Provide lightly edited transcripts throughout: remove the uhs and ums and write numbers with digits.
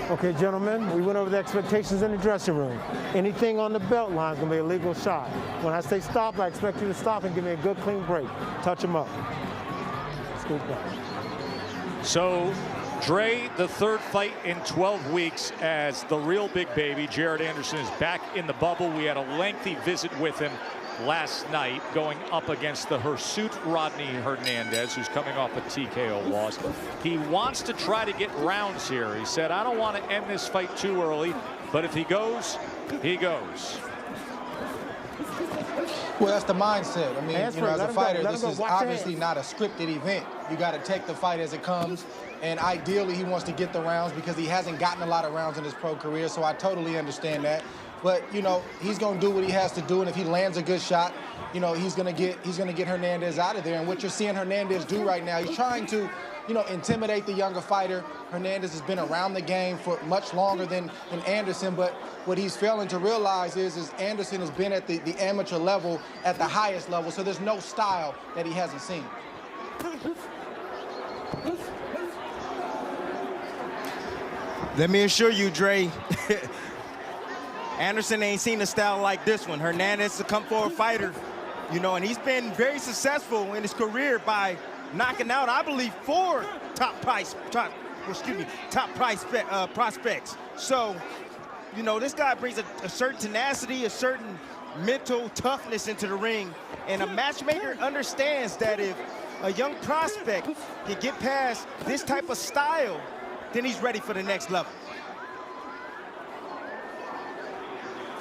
Okay, gentlemen, we went over the expectations in the dressing room. Anything on the belt line is going to be a legal shot. When I say stop, I expect you to stop and give me a good, clean break. Touch him up. Scoop back. So, Dre, the third fight in 12 weeks as the real big baby. Jared Anderson is back in the bubble. We had a lengthy visit with him last night going up against the hirsute Rodney Hernandez, who's coming off a TKO loss. He wants to try to get rounds here. He said, I don't want to end this fight too early, but if he goes, he goes. Well, that's the mindset. I mean, as a fighter, this is obviously not a scripted event. You got to take the fight as it comes. And ideally, he wants to get the rounds because he hasn't gotten a lot of rounds in his pro career. So I totally understand that. But, he's going to do what he has to do. And if he lands a good shot, he's going to get Hernandez out of there. And what you're seeing Hernandez do right now, he's trying to, intimidate the younger fighter. Hernandez has been around the game for much longer than Anderson. But what he's failing to realize is Anderson has been at the amateur level, at the highest level. So there's no style that he hasn't seen. Let me assure you, Dre, Anderson ain't seen a style like this one. Hernandez is a come-forward fighter, and he's been very successful in his career by knocking out, I believe, 4 top prospects. So, this guy brings a certain tenacity, a certain mental toughness into the ring, and a matchmaker understands that if a young prospect can get past this type of style, then he's ready for the next level.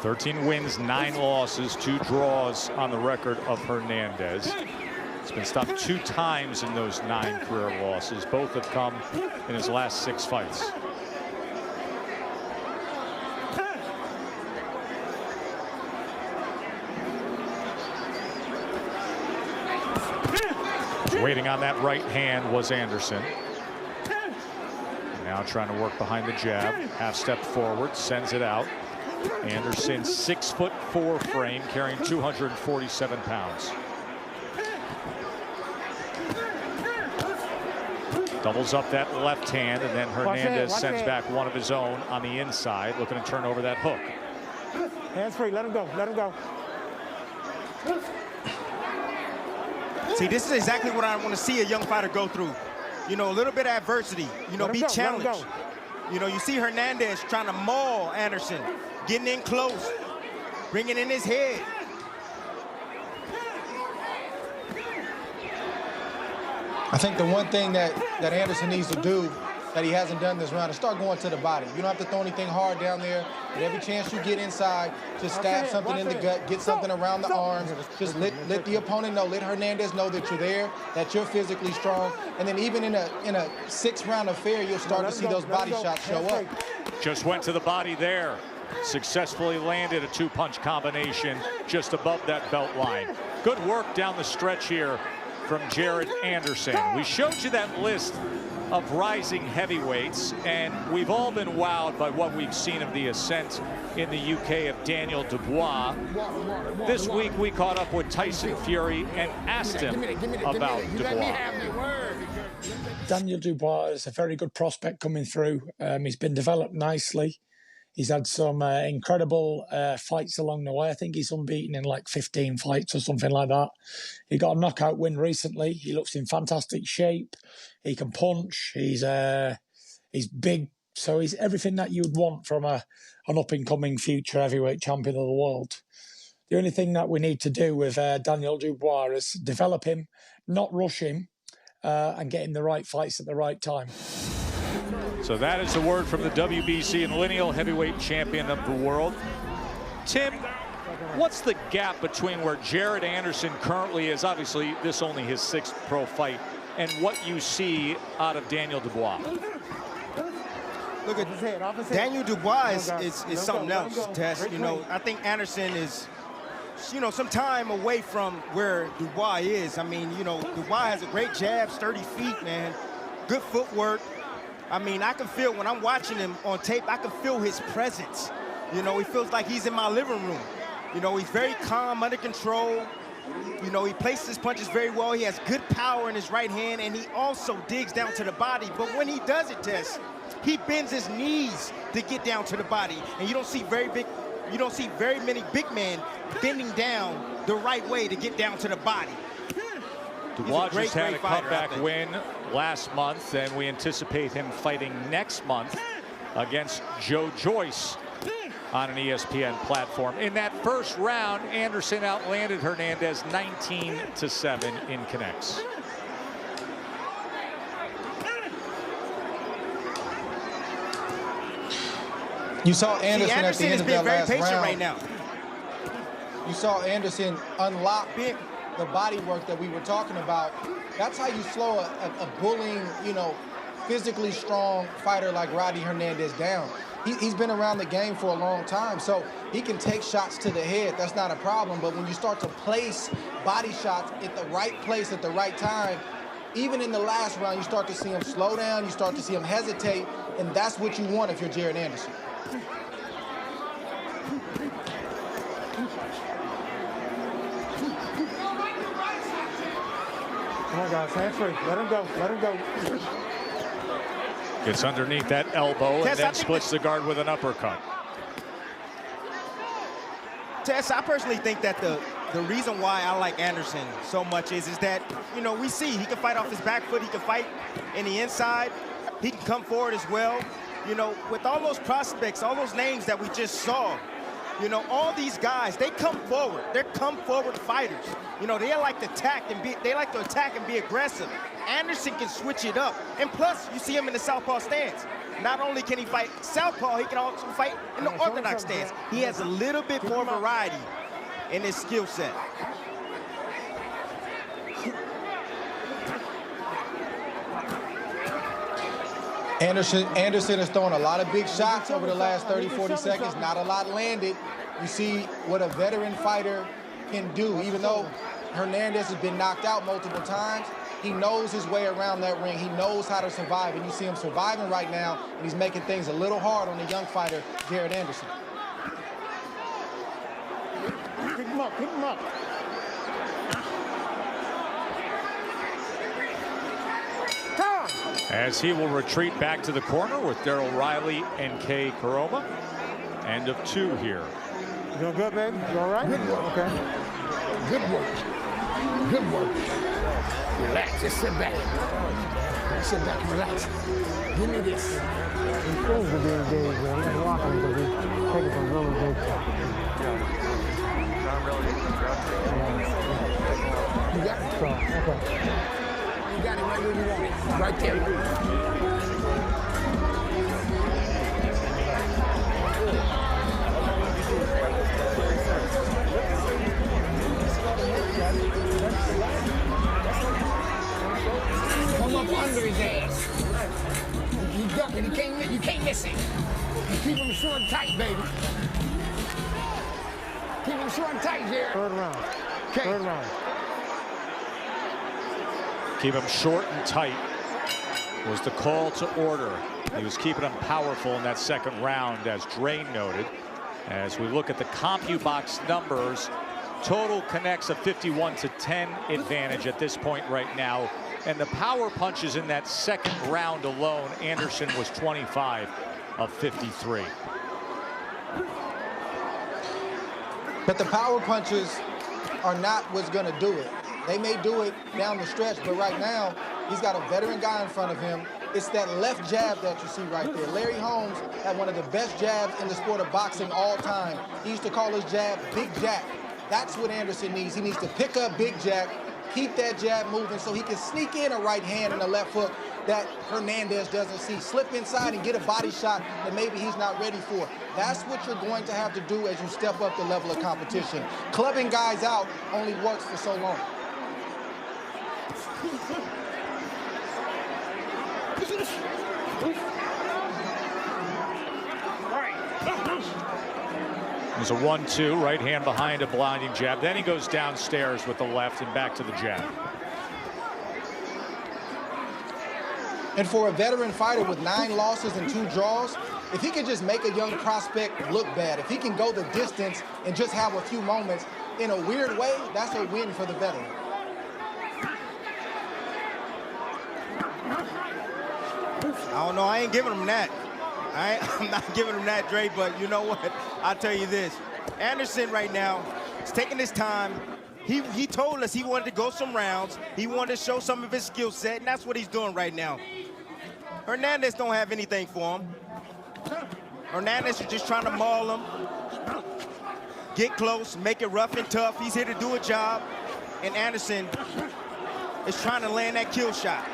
13 wins, 9 losses, 2 draws on the record of Hernandez. He's been stopped 2 times in those 9 career losses. Both have come in his last 6 fights. Waiting on that right hand was Anderson. Now trying to work behind the jab. Half step forward, sends it out. Anderson, 6'4" frame, carrying 247 pounds. Doubles up that left hand, and then Hernandez sends back one of his own on the inside, looking to turn over that hook. Hands free, let him go, let him go. See, this is exactly what I want to see a young fighter go through. A little bit of adversity, be challenged. You see Hernandez trying to maul Anderson, getting in close, bringing in his head. I think the one thing that Anderson needs to do that he hasn't done this round is start going to the body. You don't have to throw anything hard down there. But every chance you get inside, just stab something in the gut, get something around the arms. Just let the opponent know, let Hernandez know that you're there, that you're physically strong. And then even in a 6-round affair, you'll start to see those body shots show up. Just went to the body there. Successfully landed a 2-punch combination just above that belt line. Good work down the stretch here from Jared Anderson. We showed you that list of rising heavyweights, and we've all been wowed by what we've seen of the ascent in the UK of Daniel Dubois. This week we caught up with Tyson Fury and asked him about Dubois. Daniel Dubois is a very good prospect coming through. He's been developed nicely. He's had some incredible fights along the way. I think he's unbeaten in like 15 fights or something like that. He got a knockout win recently. He looks in fantastic shape. He can punch. He's big. So he's everything that you'd want from an up-and-coming future heavyweight champion of the world. The only thing that we need to do with Daniel Dubois is develop him, not rush him, and get him the right fights at the right time. So that is the word from the WBC and lineal heavyweight champion of the world. Tim, what's the gap between where Jared Anderson currently is, obviously this only his 6th pro fight, and what you see out of Daniel Dubois? Look at Daniel Dubois is something else, Tess. I think Anderson is, some time away from where Dubois is. I mean, Dubois has a great jab, sturdy feet, man. Good footwork. I mean, I can feel, when I'm watching him on tape, I can feel his presence. He feels like he's in my living room. He's very calm, under control. He places his punches very well. He has good power in his right hand, and he also digs down to the body. But when he does it, Tess, he bends his knees to get down to the body, and you don't see very many big men bending down the right way to get down to the body. Dubois just had a comeback win last month, and we anticipate him fighting next month against Joe Joyce on an ESPN platform. In that first round, Anderson outlanded Hernandez 19-7 in connects. You saw Anderson at the end of that last round. Right now. You saw Anderson unlock the body work that we were talking about. That's how you slow a bullying, you know, physically strong fighter like Rodney Hernandez down. He's been around the game for a long time, so he can take shots to the head. That's not a problem. But when you start to place body shots at the right place at the right time, even in the last round, you start to see him slow down, you start to see him hesitate, and that's what you want if you're Jared Anderson. Come on, guys, hands free. Let him go. Let him go. Gets underneath that elbow and then splits the guard with an uppercut. Tess, I personally think that the reason why I like Anderson so much is that, you know, we see he can fight off his back foot, he can fight in the inside, he can come forward as well. You know, with all those prospects, all those names that we just saw, you know, all these guys, they come forward. They're come-forward fighters. You know, they like to attack and be aggressive. Anderson can switch it up. And plus, you see him in the southpaw stance. Not only can he fight southpaw, he can also fight in the orthodox stance. He has a little bit more variety in his skill set. Anderson has thrown a lot of big shots over the last 30, 40 seconds. Not a lot landed. You see what a veteran fighter can do. Even though Hernandez has been knocked out multiple times, he knows his way around that ring. He knows how to survive, and you see him surviving right now, and he's making things a little hard on the young fighter, Jared Anderson. Pick him up, pick him up. As he will retreat back to the corner with Daryl Riley and Kay Koroma. End of 2 here. You doing good, baby? You all right? Good work. Okay. Good work. Good work. Relax. Just sit back. Sit back and relax. Give me this. He seems to be engaged, man. He's walking because he's taking some really big shots. You got it. So, okay. You got it right where you want it. Right there. Come up under his ass. You ducking. You can't miss it. You keep him short and tight, baby. Keep him short and tight here. Third round. Okay. Third round. Keep him short and tight was the call to order. He was keeping him powerful in that second round, as Drain noted. As we look at the CompuBox numbers, total connects a 51-10 advantage at this point right now. And the power punches in that second round alone, Anderson was 25 of 53. But the power punches are not what's going to do it. They may do it down the stretch, but right now, he's got a veteran guy in front of him. It's that left jab that you see right there. Larry Holmes had one of the best jabs in the sport of boxing all time. He used to call his jab Big Jack. That's what Anderson needs. He needs to pick up Big Jack, keep that jab moving so he can sneak in a right hand and a left hook that Hernandez doesn't see. Slip inside and get a body shot that maybe he's not ready for. That's what you're going to have to do as you step up the level of competition. Clubbing guys out only works for so long. There's a 1-2, right hand behind a blinding jab. Then he goes downstairs with the left and back to the jab. And for a veteran fighter with 9 losses and 2 draws, if he can just make a young prospect look bad, if he can go the distance and just have a few moments, in a weird way, that's a win for the veteran. I Oh, no, I ain't giving him that. I'm not giving him that, Dre, but you know what? I'll tell you this. Anderson right now is taking his time. He told us he wanted to go some rounds. He wanted to show some of his skill set, and that's what he's doing right now. Hernandez don't have anything for him. Hernandez is just trying to maul him, get close, make it rough and tough. He's here to do a job, and Anderson is trying to land that kill shot.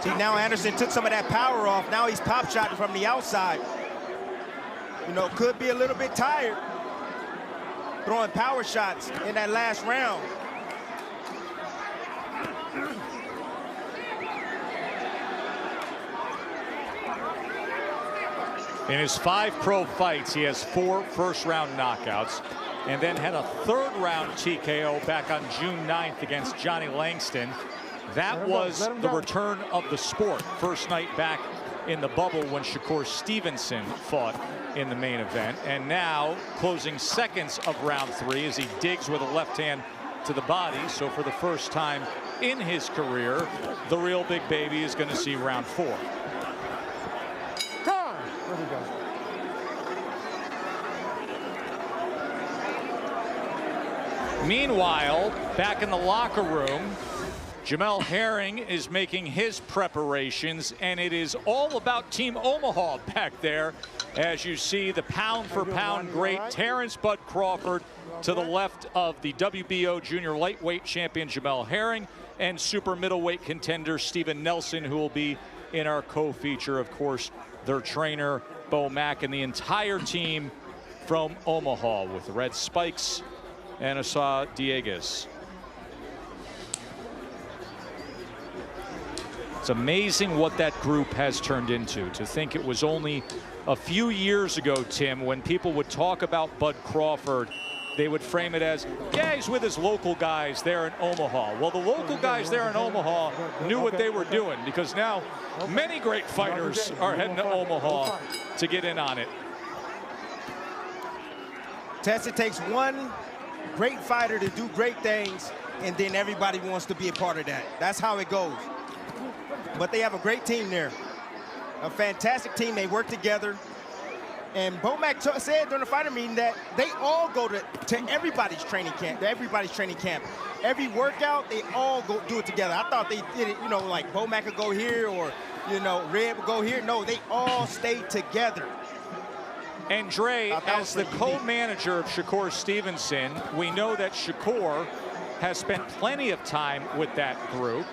See, now Anderson took some of that power off. Now he's pop shotting from the outside. You know, could be a little bit tired throwing power shots in that last round. In his 5 pro fights, he has 4 first-round knockouts and then had a 3rd-round TKO back on June 9th against Johnny Langston. That was the return of the sport. First night back in the bubble when Shakur Stevenson fought in the main event. And now closing seconds of round 3 as he digs with a left hand to the body. So for the first time in his career, the real big baby is going to see round 4. Time. There we go. Meanwhile, back in the locker room, Jamel Herring is making his preparations, and it is all about Team Omaha back there. As you see the pound-for-pound great Terrence Bud Crawford to the left of the WBO junior lightweight champion Jamel Herring and super middleweight contender Steven Nelson, who will be in our co-feature. Of course, their trainer Bo Mack and the entire team from Omaha with Red Spikes and Asa Dieguez. It's amazing what that group has turned into. To think it was only a few years ago, Tim, when people would talk about Bud Crawford, they would frame it as, yeah, he's with his local guys there in Omaha. Well, the local guys there in Omaha knew what they were doing, because now many great fighters are heading to Omaha to get in on it. Tess, it takes one great fighter to do great things, and then everybody wants to be a part of that. That's how it goes. But they have a great team there, a fantastic team. They work together. And Bomac said during the fighter meeting that they all go to everybody's training camp. Every workout, they all go do it together. I thought they did it, you know, like Bomac would go here or, you know, Red would go here. No, they all stayed together. And Dre, as the co-manager of Shakur Stevenson, we know that Shakur has spent plenty of time with that group,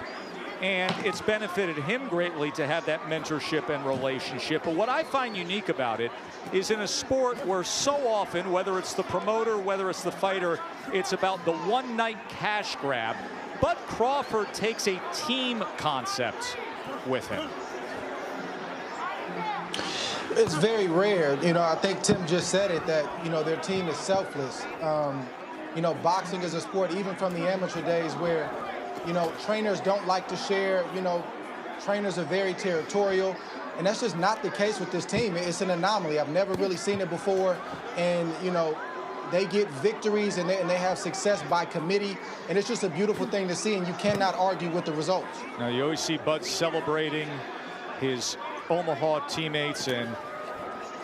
and it's benefited him greatly to have that mentorship and relationship. But what I find unique about it is in a sport where so often, whether it's the promoter, whether it's the fighter, it's about the one-night cash grab. Bud Crawford takes a team concept with him. It's very rare. You know, I think Tim just said it, that, you know, their team is selfless. You know, boxing is a sport, even from the amateur days, where, you know, trainers don't like to share. You know, trainers are very territorial, and that's just not the case with this team. It's an anomaly. I've never really seen it before, and, you know, they get victories and they have success by committee, and it's just a beautiful thing to see, and you cannot argue with the results. Now, you always see Bud celebrating his Omaha teammates, and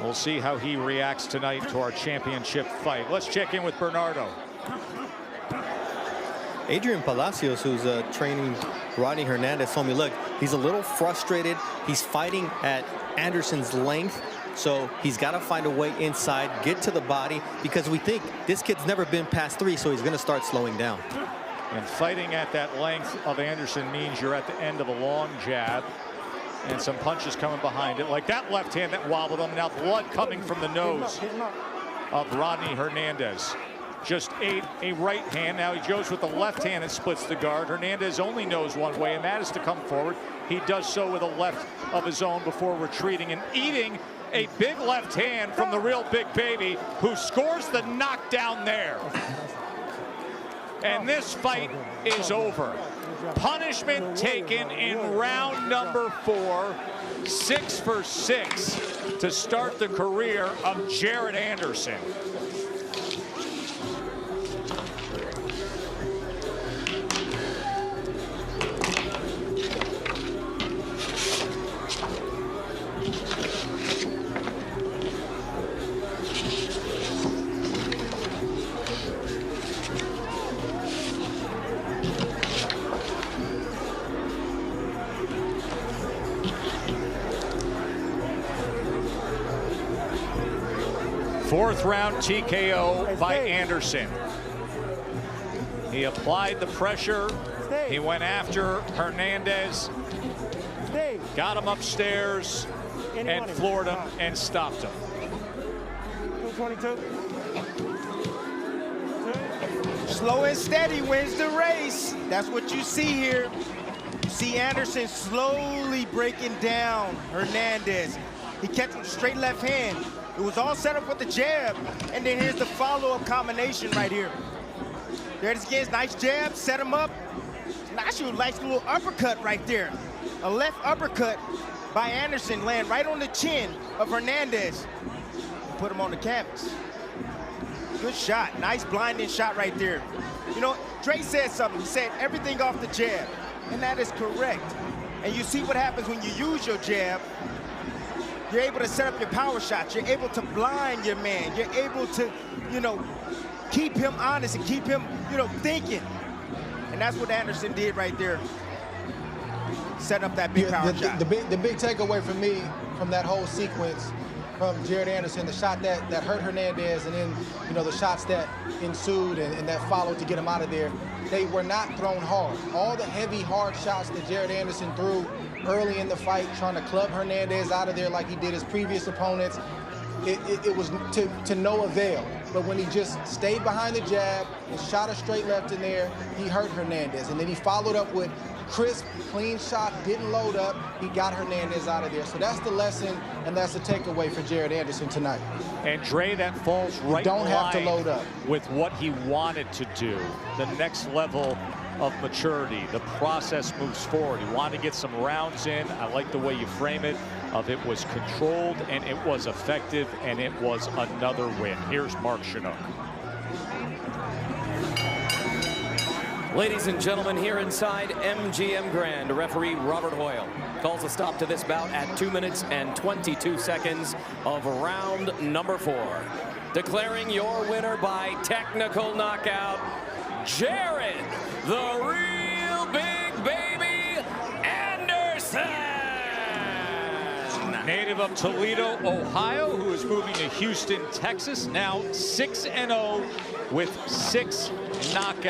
we'll see how he reacts tonight to our championship fight. Let's check in with Bernardo. Adrian Palacios, who's training Rodney Hernandez, told me, look, he's a little frustrated. He's fighting at Anderson's length, so he's got to find a way inside, get to the body, because we think this kid's never been past 3, so he's going to start slowing down. And fighting at that length of Anderson means you're at the end of a long jab, and some punches coming behind it, like that left hand that wobbled him. Now blood coming from the nose of Rodney Hernandez. Just a right hand. Now he goes with the left hand and splits the guard. Hernandez only knows one way, and that is to come forward. He does so with a left of his own before retreating and eating a big left hand from the real big baby, who scores the knockdown there. And this fight is over. Punishment taken in round number 4. 6 for 6 to start the career of Jared Anderson. Fourth round TKO by Anderson. He applied the pressure. He went after Hernandez, got him upstairs, and floored him and stopped him. 222. Slow and steady wins the race. That's what you see here. You see Anderson slowly breaking down Hernandez. He catches him straight left hand. It was all set up with the jab, and then here's the follow-up combination right here. There it is again, nice jab, set him up. Nice little uppercut right there. A left uppercut by Anderson, land right on the chin of Hernandez. Put him on the canvas. Good shot, nice blinding shot right there. You know, Dre said something, he said everything off the jab, and that is correct. And you see what happens when you use your jab. You're able to set up your power shots. You're able to blind your man. You're able to, you know, keep him honest and keep him, you know, thinking. And that's what Anderson did right there. Set up that big power shot. The big takeaway for me from that whole sequence from Jared Anderson, the shot that hurt Hernandez, and then, you know, the shots that ensued and that followed to get him out of there, they were not thrown hard. All the heavy, hard shots that Jared Anderson threw early in the fight, trying to club Hernandez out of there like he did his previous opponents, it was to no avail. But when he just stayed behind the jab and shot a straight left in there, he hurt Hernandez. And then he followed up with crisp, clean shot, didn't load up. He got Hernandez out of there. So that's the lesson, and that's the takeaway for Jared Anderson tonight. And Dre, that falls right in line have to load up with what he wanted to do. The next level of maturity. The process moves forward. He wanted to get some rounds in. I like the way you frame it, of it was controlled and it was effective, and it was another win. Here's Mark Chinook. Ladies and gentlemen, here inside MGM Grand, referee Robert Hoyle calls a stop to this bout at 2 minutes and 22 seconds of round number 4. Declaring your winner by technical knockout, Jared, the real big baby, Anderson. Native of Toledo, Ohio, who is moving to Houston, Texas, now 6-0 with 6 knockouts.